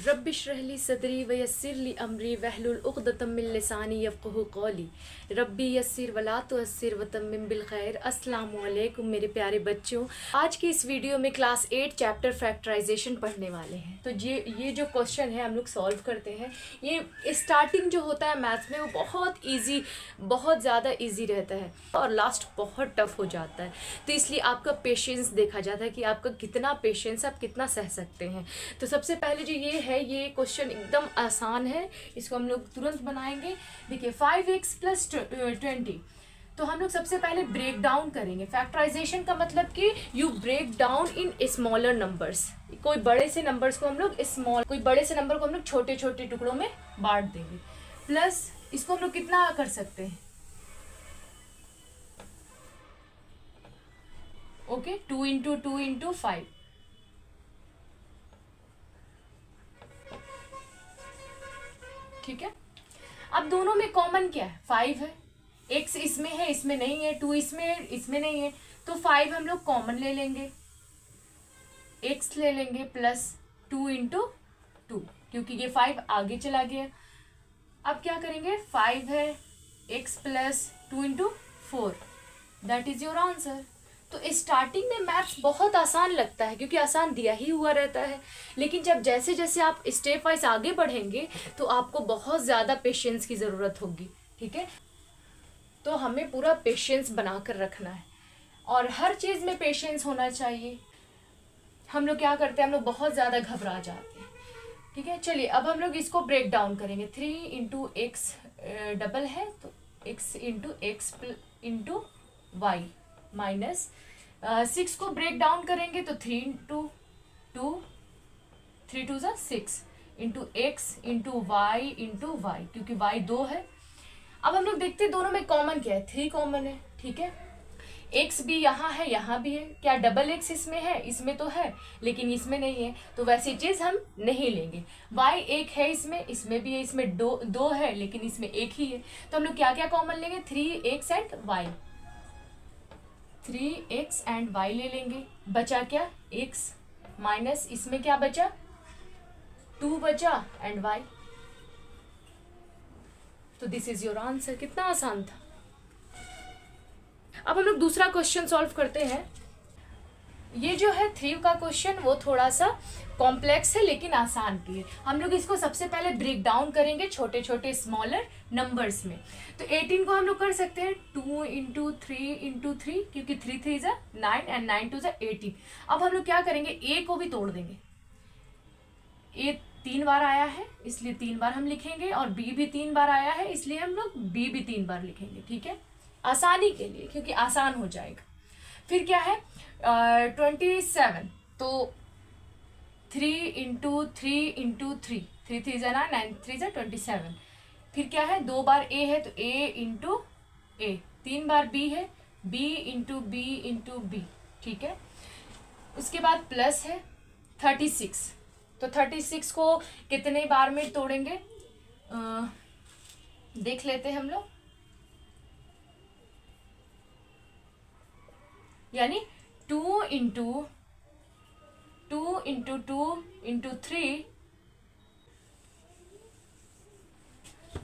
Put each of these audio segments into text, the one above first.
रब्बिश्रह सदरी वयस्सिर ली अमरी वहलुल उक़दतम मिन लिसानी यफ़क़हू क़ौली रब्बी यस्सिर वला तुअस्सिर वतम्मिम बिल खैर। अस्सलामु अलैकुम मेरे प्यारे बच्चों, आज की इस वीडियो में क्लास 8 चैप्टर फैक्टराइजेशन पढ़ने वाले हैं। तो ये जो क्वेश्चन है हम लोग सॉल्व करते हैं। ये स्टार्टिंग जो होता है मैथ्स में वो बहुत ज़्यादा ईजी रहता है और लास्ट बहुत टफ हो जाता है। तो इसलिए आपका पेशेंस देखा जाता है कि आपका कितना पेशेंस, आप कितना सह सकते हैं। तो सबसे पहले जो ये क्वेश्चन एकदम आसान है, इसको हम लोग तुरंत बनाएंगे। देखिए 5x + 20, तो हम लोग सबसे पहले ब्रेक डाउन करेंगे। फैक्टराइजेशन का मतलब कि you break down in smaller numbers. कोई बड़े से नंबर को हम लोग छोटे छोटे टुकड़ों में बांट देंगे। प्लस इसको हम लोग कितना कर सकते हैं, ओके 2 × 2 × 5। ठीक है, अब दोनों में कॉमन क्या है, 5 है। x इसमें है, इसमें नहीं है। 2 इसमें है, इसमें नहीं है। तो 5 हम लोग कॉमन ले लेंगे, x ले लेंगे प्लस 2 × 2, क्योंकि ये 5 आगे चला गया। अब क्या करेंगे, 5 है, x + 2 × 4, that is your answer. तो स्टार्टिंग में मैथ्स बहुत आसान लगता है क्योंकि आसान दिया ही हुआ रहता है, लेकिन जब जैसे जैसे आप स्टेप वाइज आगे बढ़ेंगे तो आपको बहुत ज़्यादा पेशेंस की ज़रूरत होगी। ठीक है, तो हमें पूरा पेशेंस बना कर रखना है और हर चीज़ में पेशेंस होना चाहिए। हम लोग क्या करते हैं, हम लोग बहुत ज़्यादा घबरा जाते हैं। ठीक है, चलिए अब हम लोग इसको ब्रेक डाउन करेंगे। 3 × x डबल है तो x × x × y माइनस 6 को ब्रेक डाउन करेंगे तो 3 × 2, 3 2 = 6 × x × y × y, क्योंकि y 2 है। अब हम लोग देखते हैं दोनों में कॉमन क्या है, 3 कॉमन है। ठीक है, x भी यहाँ है, यहाँ भी है। क्या डबल x इसमें है, इसमें तो है लेकिन इसमें नहीं है, तो वैसी चीज़ हम नहीं लेंगे। y 1 है, इसमें भी है, इसमें 2 है लेकिन इसमें 1 ही है। तो हम लोग क्या क्या कॉमन लेंगे, 3x and y, 3x and y ले लेंगे। बचा क्या, x माइनस इसमें क्या बचा, 2 बचा एंड y। तो दिस इज योर आंसर। कितना आसान था। अब हम लोग दूसरा क्वेश्चन सॉल्व करते हैं। ये जो है 3 का क्वेश्चन वो थोड़ा सा कॉम्प्लेक्स है लेकिन आसान भी है। हम लोग इसको सबसे पहले ब्रेक डाउन करेंगे छोटे छोटे स्मॉलर नंबर्स में। तो 18 को हम लोग कर सकते हैं 2 × 3 × 3, क्योंकि 3 3 = 9 एंड 9 2 = 18। अब हम लोग क्या करेंगे, a को भी तोड़ देंगे। a 3 बार आया है इसलिए 3 बार हम लिखेंगे, और b भी 3 बार आया है इसलिए हम लोग b भी 3 बार लिखेंगे। ठीक है, आसानी के लिए, क्योंकि आसान हो जाएगा। फिर क्या है 27, तो 3 × 3 × 3, 3 3 = 9, 9 3 = 27। फिर क्या है, 2 बार a है तो a × a, 3 बार b है, b × b × b। ठीक है, उसके बाद प्लस है 36, तो 36 को कितने बार में तोड़ेंगे, देख लेते हैं हम लोग। यानी 2 × 2 × 2 × 3,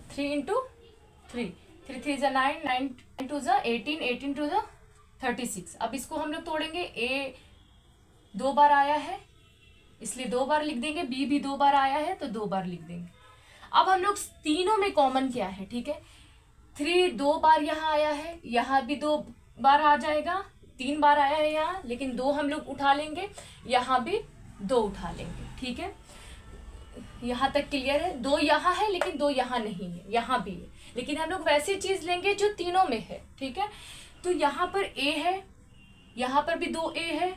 3 × 3, 3 3 = 9, 9 2 = 18, 18 2 = 36। अब इसको हम लोग तोड़ेंगे। a 2 बार आया है इसलिए 2 बार लिख देंगे, b भी 2 बार आया है तो 2 बार लिख देंगे। अब हम लोग तीनों में कॉमन क्या है, ठीक है, 3 2 बार यहाँ आया है, यहाँ भी 2 बार आ जाएगा, 3 बार आया है यहाँ, लेकिन 2 हम लोग उठा लेंगे, यहाँ भी 2 उठा लेंगे। ठीक है, यहाँ तक क्लियर है। 2 यहाँ है लेकिन 2 यहाँ नहीं है, यहाँ भी है, लेकिन हम लोग वैसी चीज लेंगे जो तीनों में है। ठीक है, तो यहाँ पर a है, यहाँ पर भी 2a है,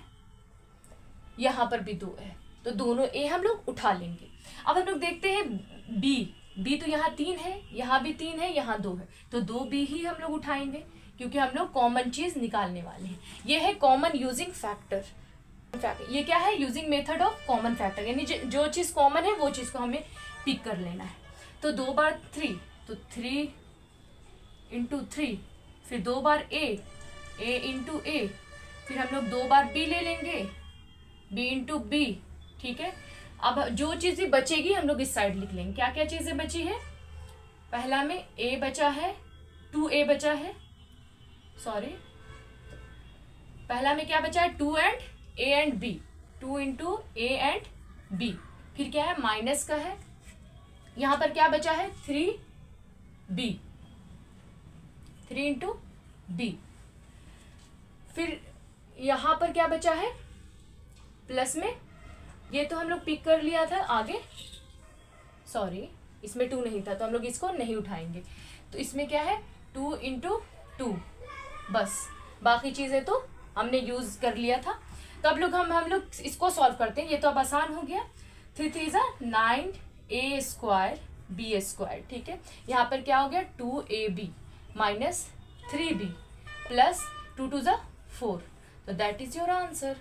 यहाँ पर भी 2 है, तो दोनों a हम लोग उठा लेंगे। अब हम लोग देखते हैं b तो यहाँ 3 है, यहाँ भी 3 है, यहाँ 2 है, तो 2b ही हम लोग उठाएंगे क्योंकि हम लोग कॉमन चीज निकालने वाले हैं। ये है कॉमन यूजिंग फैक्टर। ये क्या है, using method of common factor, यानी जो चीज कॉमन है वो चीज को हमें पिक कर लेना है। तो 2 बार 3, तो 3 × 3, फिर 2 बार a × a, फिर हम लोग 2 बार b ले लेंगे, b × b। ठीक है, अब जो चीजें बचेगी हम लोग इस साइड लिख लेंगे। क्या क्या चीजें बची है? पहला में a बचा है, 2a बचा है, सॉरी पहला में क्या बचा है? 2 and a and b, 2 into a and b। फिर क्या है? माइनस का है, यहां पर क्या बचा है? 3b, 3 into b। फिर यहां पर क्या बचा है? प्लस में, ये तो हम लोग पिक कर लिया था आगे, सॉरी इसमें 2 नहीं था तो हम लोग इसको नहीं उठाएंगे। तो इसमें क्या है? 2 इंटू 2, बस बाकी चीजें तो हमने यूज कर लिया था। तो अब लोग हम लोग इसको सॉल्व करते हैं। ये तो अब आसान हो गया। 3 3 9a स्क्वायर b स्क्वायर, ठीक है। यहाँ पर क्या हो गया? 2ab minus 3b plus 2 2 4। तो दैट इज योर आंसर।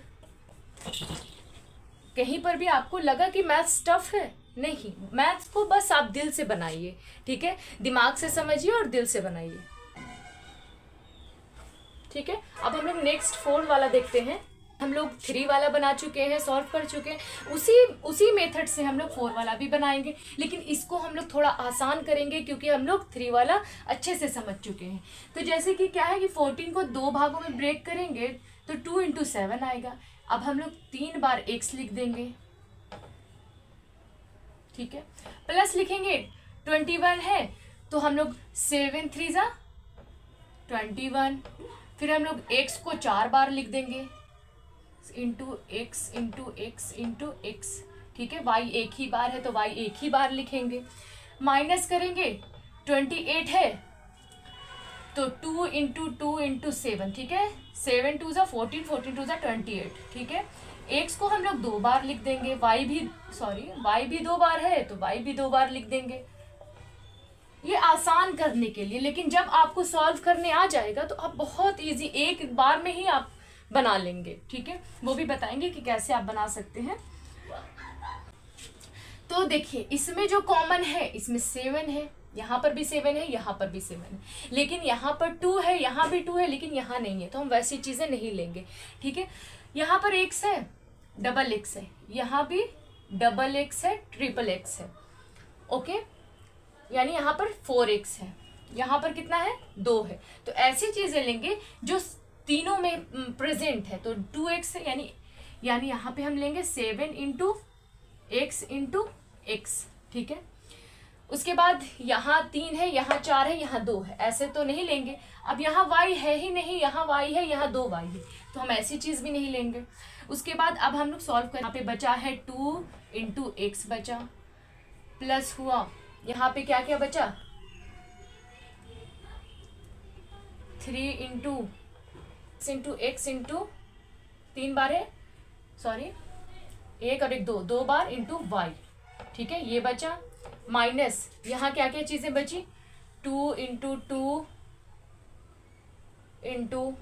कहीं पर भी आपको लगा कि मैथ्स टफ है? नहीं, मैथ्स को बस आप दिल से बनाइए, ठीक है। दिमाग से समझिए और दिल से बनाइए, ठीक है। अब हम लोग नेक्स्ट 4 वाला देखते हैं। हम लोग 3 वाला बना चुके हैं, सॉल्व कर चुके हैं। उसी मेथड से हम लोग 4 वाला भी बनाएंगे, लेकिन इसको हम लोग थोड़ा आसान करेंगे क्योंकि हम लोग 3 वाला अच्छे से समझ चुके हैं। तो जैसे कि क्या है कि 14 को 2 भागों में ब्रेक करेंगे तो 2 इंटू 7 आएगा। अब हम लोग 3 बार x लिख देंगे, ठीक है। प्लस लिखेंगे 21 है तो हम लोग 7 3 21। फिर हम लोग x को 4 बार लिख देंगे, into x into x into x, ठीक है। y एक ही बार है तो y एक ही बार लिखेंगे। माइनस करेंगे 28 है तो 2 इंटू 2 इंटू 7, ठीक है। 7 2 14, 14 2 28, ठीक है। x को हम लोग 2 बार लिख देंगे, y भी 2 बार है तो y भी 2 बार लिख देंगे, ये आसान करने के लिए। लेकिन जब आपको सॉल्व करने आ जाएगा तो आप बहुत इजी एक बार में ही आप बना लेंगे, ठीक है। वो भी बताएंगे कि कैसे आप बना सकते हैं। तो देखिए इसमें जो कॉमन है, इसमें 7 है, यहाँ पर भी 7 है, यहाँ पर भी 7 है, लेकिन यहाँ पर 2 है, यहाँ भी 2 है, लेकिन यहाँ नहीं है, तो हम वैसी चीजें नहीं लेंगे, ठीक है। यहाँ पर x है, डबल x है, यहाँ भी डबल x है, ट्रिपल x है, ओके। यानी यहाँ पर 4x है, यहाँ पर कितना है? 2 है। तो ऐसी चीजें लेंगे जो तीनों में प्रेजेंट है। तो 2x है, यानी यहाँ पे हम लेंगे 7 इंटू एक्स इंटू एक्स, ठीक है। उसके बाद यहाँ 3 है, यहाँ 4 है, यहाँ 2 है, ऐसे तो नहीं लेंगे। अब यहाँ y है ही नहीं, यहाँ y है, यहाँ 2y है, तो हम ऐसी चीज भी नहीं लेंगे। उसके बाद अब हम लोग सॉल्व कर, यहाँ पे बचा है 2 इंटू एक्स बचा, प्लस हुआ यहाँ पे क्या क्या बचा? 3 इंटू एक्स इंटू 3 बार है, सॉरी 1 और 1 2 बार इंटू वाई, ठीक है, ये बचा। माइनस यहाँ क्या क्या चीजें बची? 2 into 2 into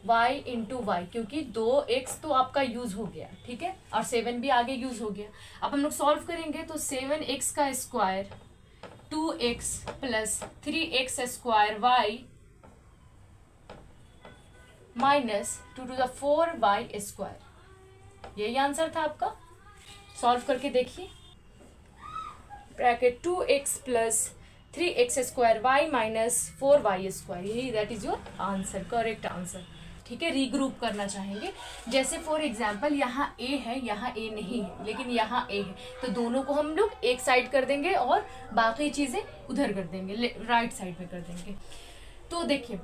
Y into Y, क्योंकि 2x तो आपका यूज हो गया, ठीक है, और 7 भी आगे यूज हो गया। अब हम लोग सॉल्व करेंगे तो 7x का square 2x plus 3x square y minus 2 to the 4y square, यही आंसर था आपका। सॉल्व करके देखिए, bracket 2x plus 3x square y minus 4y square, यही that is your answer, correct answer, ठीक है। रीग्रुप करना चाहेंगे, जैसे फॉर एग्जाम्पल यहाँ a है, यहाँ a नहीं है, लेकिन यहाँ a है, तो दोनों को हम लोग एक साइड कर देंगे और बाकी चीजें उधर कर देंगे, राइट साइड में कर देंगे। तो देखिए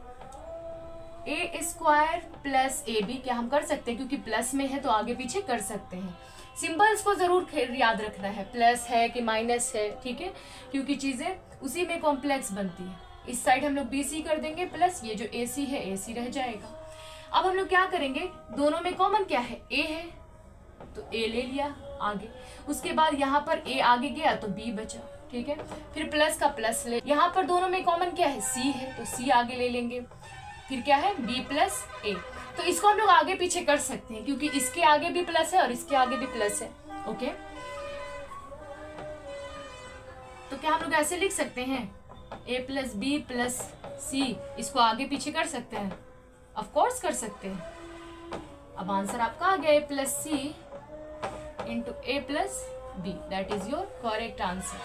a square plus A B, क्या हम कर सकते हैं? क्योंकि प्लस में है तो आगे पीछे कर सकते हैं। सिंबल्स को जरूर याद रखना है, प्लस है कि माइनस है, ठीक है, क्योंकि चीजें उसी में कॉम्प्लेक्स बनती है। इस साइड हम लोग बी सी कर देंगे, प्लस ये जो ए सी है ए सी रह जाएगा। अब हम लोग क्या करेंगे, दोनों में कॉमन क्या है? ए है तो ए ले लिया आगे, उसके बाद यहाँ पर ए आगे गया तो बी बचा, ठीक है। फिर प्लस का प्लस ले, यहाँ पर दोनों में कॉमन क्या है? सी है तो सी आगे ले लेंगे। फिर क्या है? बी प्लस ए, तो इसको हम लोग आगे पीछे कर सकते हैं क्योंकि इसके आगे भी प्लस है और इसके आगे भी प्लस है, ओके। तो क्या हम लोग ऐसे लिख सकते हैं? ए प्लस बी प्लस सी, इसको आगे पीछे कर सकते हैं? ऑफ कोर्स कर सकते हैं। अब आंसर आपका आ गया, A plus C into a plus b, that is your correct answer.